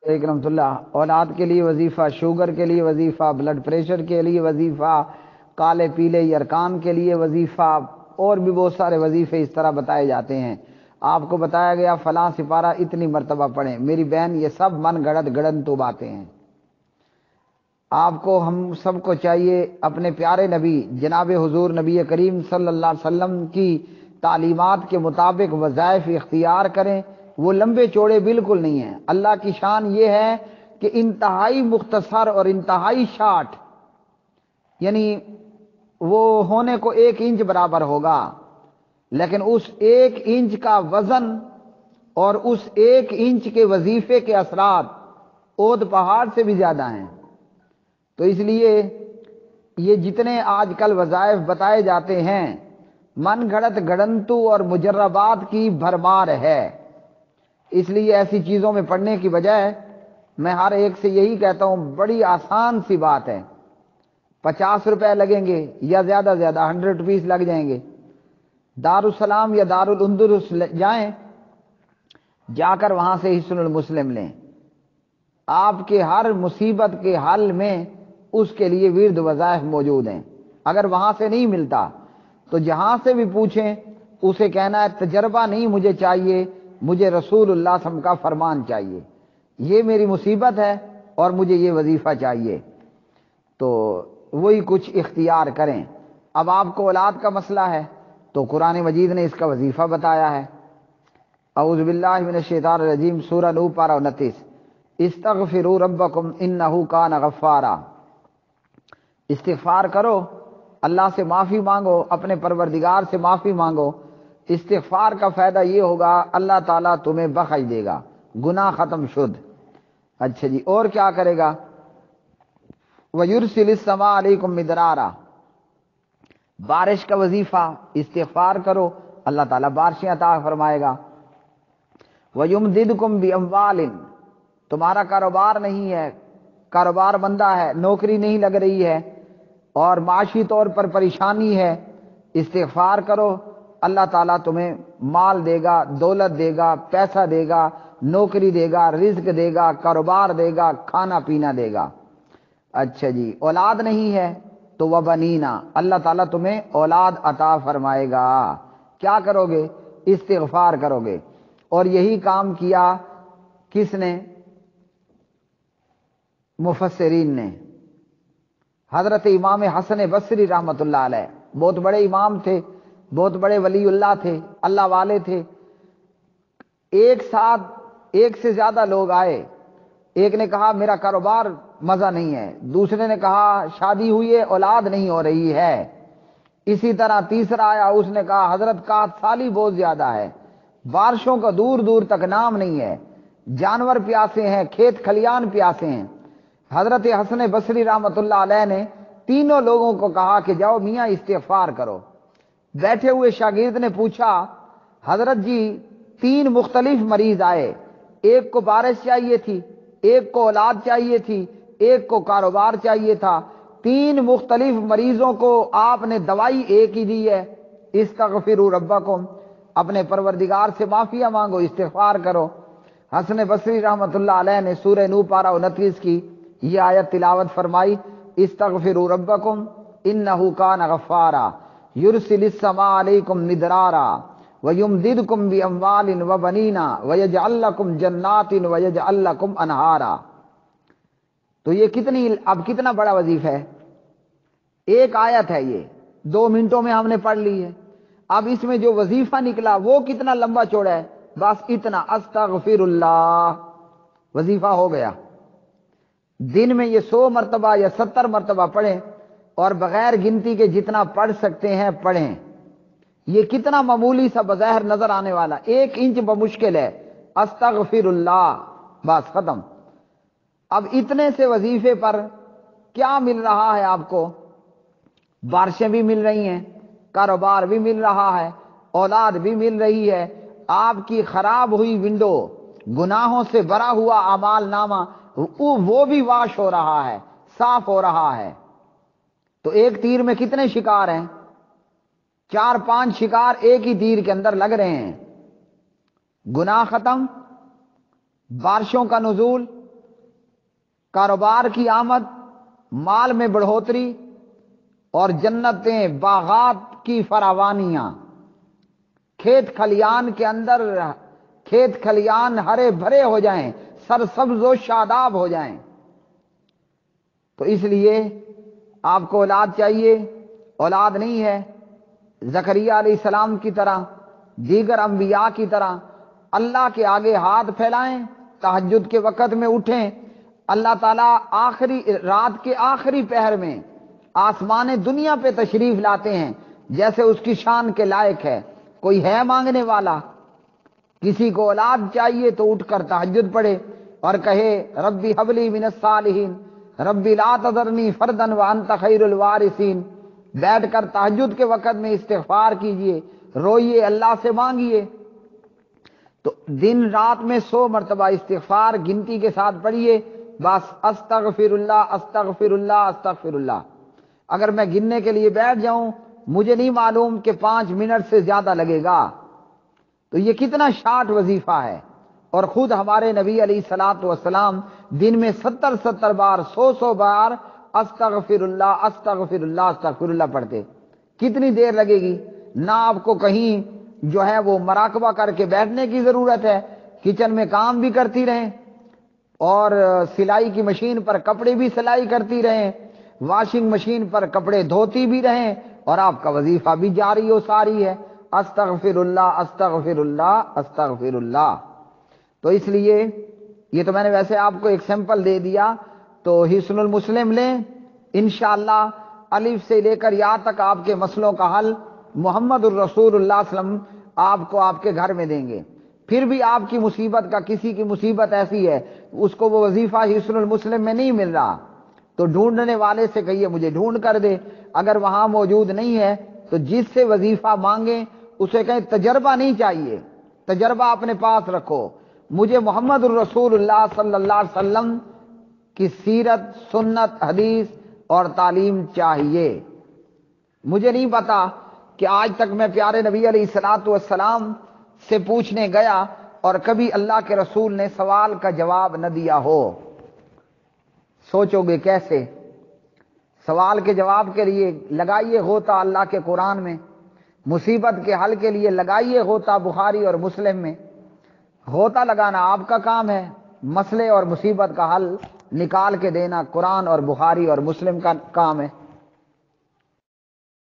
ایک رحمۃ اللہ، اولاد کے لیے وظیفہ، شوگر کے لیے وظیفہ، بلڈ پریشر کے لیے وظیفہ، کالے پیلے یرکان کے لیے وظیفہ، اور بھی بہت سارے وظیفے اس طرح بتائے جاتے ہیں۔ آپ کو بتایا گیا فلاں سپارہ اتنی مرتبہ پڑھیں۔ میری بہن یہ سب من گڑت گڑنتو باتیں ہیں۔ آپ کو، ہم سب کو چاہیے اپنے پیارے نبی جناب حضور نبی کریم صلی اللہ علیہ وسلم کی تعلیمات کے مطابق وظائف اختیار کریں۔ وہ لمبے چوڑے بالکل نہیں ہیں۔ اللہ کی شان یہ ہے کہ انتہائی مختصر اور انتہائی شارٹ، یعنی وہ ہونے کو 1 انچ برابر ہوگا، لیکن اس 1 انچ کا وزن اور اس 1 انچ کے وظیفے کے اثرات اود پہاڑ سے بھی زیادہ ہیں۔ تو اس لیے یہ جتنے آج کل وظائف بتائے جاتے ہیں، من گھڑت گڑنتو اور مجربات کی بھرمار ہے۔ اس لیے ایسی چیزوں میں پڑھنے کی بجائے میں ہر ایک سے یہی کہتا ہوں، بڑی آسان سی بات ہے، 50 روپے لگیں گے یا زیادہ 100 روپیز لگ جائیں گے، دارالسلام یا دارالندلس جائیں، جا کر وہاں سے حصن المسلم لیں۔ آپ کے ہر مصیبت کے حل میں اس کے لیے ورد وظائف موجود ہیں۔ اگر وہاں سے نہیں ملتا تو جہاں سے بھی پوچھیں، اسے کہنا ہے تجربہ نہیں مجھے چاہیے، مجھے رسول اللہ صلی اللہ علیہ وسلم کا فرمان چاہیے، یہ میری مصیبت ہے اور مجھے یہ وظیفہ چاہیے، تو وہی کچھ اختیار کریں۔ اب آپ کو اولاد کا مسئلہ ہے تو قرآن مجید نے اس کا وظیفہ بتایا ہے۔ اعوذ باللہ من الشیطان الرجیم، سورہ نوح پارہ 29، استغفروا ربکم انہ کان غفارا، استغفار کرو، اللہ سے معافی مانگو، اپنے پروردگار سے معافی مانگو۔ استغفار کا فائدہ یہ ہوگا اللہ تعالیٰ تمہیں بخش دے گا، گناہ ختم شد۔ اچھا جی، اور کیا کرے گا؟ وَيُرْسِلِ السَّمَاءَ عَلَيْكُمْ مِدْرَارًا، بارش کا وظیفہ، استغفار کرو، اللہ تعالیٰ بارشیں عطا فرمائے گا۔ وَيُمْدِدْكُمْ بِأَمْوَالٍ، تمہارا کاروبار نہیں ہے، کاروبار بندہ ہے، نوکری نہیں لگ رہی ہے اور معاشی طور پر پریشانی ہے، استغفار کرو، اللہ تعالیٰ تمہیں مال دے گا، دولت دے گا، پیسہ دے گا، نوکری دے گا، رزق دے گا، کاروبار دے گا، کھانا پینا دے گا۔ اچھا جی، اولاد نہیں ہے تو وبنینا، اللہ تعالیٰ تمہیں اولاد عطا فرمائے گا۔ کیا کرو گے؟ استغفار کرو گے۔ اور یہی کام کیا کس نے؟ مفسرین نے۔ حضرت امام حسن بصری رحمۃ اللہ علیہ بہت بڑے امام تھے، بہت بڑے ولی اللہ تھے، اللہ والے تھے۔ ایک ساتھ ایک سے زیادہ لوگ آئے، ایک نے کہا میرا کاروبار مزہ نہیں ہے، دوسرے نے کہا شادی ہوئی ہے اولاد نہیں ہو رہی ہے، اسی طرح تیسرا آیا، اس نے کہا حضرت قحط سالی بہت زیادہ ہے، بارشوں کا دور دور تک نام نہیں ہے، جانور پیاسے ہیں، کھیت کھلیان پیاسے ہیں۔ حضرت حسن بصری رحمۃ اللہ علیہ نے تینوں لوگوں کو کہا کہ جاؤ میاں استغفار کرو۔ بیٹھے ہوئے شاگرد نے پوچھا حضرت جی 3 مختلف مریض آئے، ایک کو بارش چاہیے تھی، ایک کو اولاد چاہیے تھی، ایک کو کاروبار چاہیے تھا، 3 مختلف مریضوں کو آپ نے دوائی ایک ہی دی ہے، استغفروا ربکم، اپنے پروردگار سے معافیہ مانگو، استغفار کرو۔ حسن بصری رحمۃ اللہ علیہ نے سورہ نوح پارہ 29 کی یہ آیت تلاوت فرمائی، استغفروا ربکم انہ کان غفارا یرسل السماء علیکم مدرارا ویمددکم باموال وبنین ویجعل لکم جنات ویجعل لکم انہارا۔ تو یہ اب کتنا بڑا وظیفہ ہے، ایک آیت ہے، یہ 2 منٹوں میں ہم نے پڑھ لی ہے۔ اب اس میں جو وظیفہ نکلا وہ کتنا لمبا چوڑا ہے، بس اتنا، استغفر اللہ، وظیفہ ہو گیا۔ دن میں یہ 100 مرتبہ یا 70 مرتبہ پڑھیں اور بغیر گنتی کے جتنا پڑھ سکتے ہیں پڑھیں۔ یہ کتنا معمولی سا بظاہر نظر آنے والا، 1 انچ بمشکل ہے، استغفر اللہ، بس ختم۔ اب اتنے سے وظیفے پر کیا مل رہا ہے آپ کو؟ بارشیں بھی مل رہی ہیں، کاروبار بھی مل رہا ہے، اولاد بھی مل رہی ہے، آپ کی خراب ہوئی ونڈو، گناہوں سے بھرا ہوا اعمال نامہ وہ بھی واش ہو رہا ہے، صاف ہو رہا ہے۔ تو ایک تیر میں کتنے شکار ہیں؟ 4-5 شکار ایک ہی تیر کے اندر لگ رہے ہیں۔ گناہ ختم، بارشوں کا نزول، کاروبار کی آمد، مال میں بڑھوتری اور جنتیں، باغات کی فراوانیاں، کھیت کھلیان کے اندر کھیت کھلیان ہرے بھرے ہو جائیں، سرسبز و شاداب ہو جائیں۔ تو اس لیے آپ کو اولاد چاہیے، اولاد نہیں ہے، زکریہ علیہ السلام کی طرح، دیگر انبیاء کی طرح اللہ کے آگے ہاتھ پھیلائیں، تہجد کے وقت میں اٹھیں، اللہ تعالیٰ آخری رات کے آخری پہر میں آسمان دنیا پہ تشریف لاتے ہیں جیسے اس کی شان کے لائق ہے۔ کوئی ہے مانگنے والا، کسی کو اولاد چاہیے تو اٹھ کر تہجد پڑھے اور کہے ربی حبلی من الصالحین، ربی لا تذرنی فردا وانت خیر الوارثین۔ بیٹھ کر تہجد کے وقت میں استغفار کیجئے، روئیے، اللہ سے مانگیے۔ تو دن رات میں 100 مرتبہ استغفار گنتی کے ساتھ پڑھیے، بس استغفر اللہ استغفر اللہ استغفر اللہ۔ اگر میں گننے کے لیے بیٹھ جاؤں، مجھے نہیں معلوم کہ 5 منٹ سے زیادہ لگے گا۔ تو یہ کتنا شارٹ وظیفہ ہے، اور خود ہمارے نبی علیہ الصلوۃ والسلام دن میں 70 بار 100 بار استغفر اللہ استغفر اللہ استغفر اللہ پڑھتے۔ کتنی دیر لگے گی؟ نہ آپ کو کہیں جو ہے وہ مراقبہ کر کے بیٹھنے کی ضرورت ہے، کچن میں کام بھی کرتی رہیں اور سلائی کی مشین پر کپڑے بھی سلائی کرتی رہیں، واشنگ مشین پر کپڑے دھوتی بھی رہیں، اور آپ کا وظیفہ بھی جاری و ساری ہے، استغفر اللہ استغفر اللہ استغفر اللہ۔ تو اس لیے یہ تو میں نے ویسے آپ کو ایک سیمپل دے دیا، تو حصن المسلم لیں، انشاءاللہ الف سے لے کر یا تک آپ کے مسئلوں کا حل محمد الرسول اللہ صلی اللہ علیہ وسلم آپ کو آپ کے گھر میں دیں گے۔ پھر بھی آپ کی مصیبت کا، کسی کی مصیبت ایسی ہے اس کو وہ وظیفہ حصن المسلم میں نہیں مل رہا، تو ڈھونڈنے والے سے کہیے مجھے ڈھونڈ کر دے، اگر وہاں موجود نہیں ہے تو جس سے وظیفہ مانگیں اسے کہیں تجربہ نہیں چاہیے، تجربہ اپنے پاس رکھو، مجھے محمد الرسول اللہ صلی اللہ علیہ وسلم کی سیرت، سنت، حدیث اور تعلیم چاہیے۔ مجھے نہیں پتا کہ آج تک میں پیارے نبی علیہ الصلوۃ والسلام سے پوچھنے گیا اور کبھی اللہ کے رسول نے سوال کا جواب نہ دیا ہو۔ سوچو گے کیسے؟ سوال کے جواب کے لیے لگائیے غوطہ اللہ کے قرآن میں، مصیبت کے حل کے لیے لگائیے غوطہ بخاری اور مسلم میں۔ غوطہ لگانا آپ کا کام ہے، مسئلے اور مصیبت کا حل نکال کے دینا قرآن اور بخاری اور مسلم کا کام ہے۔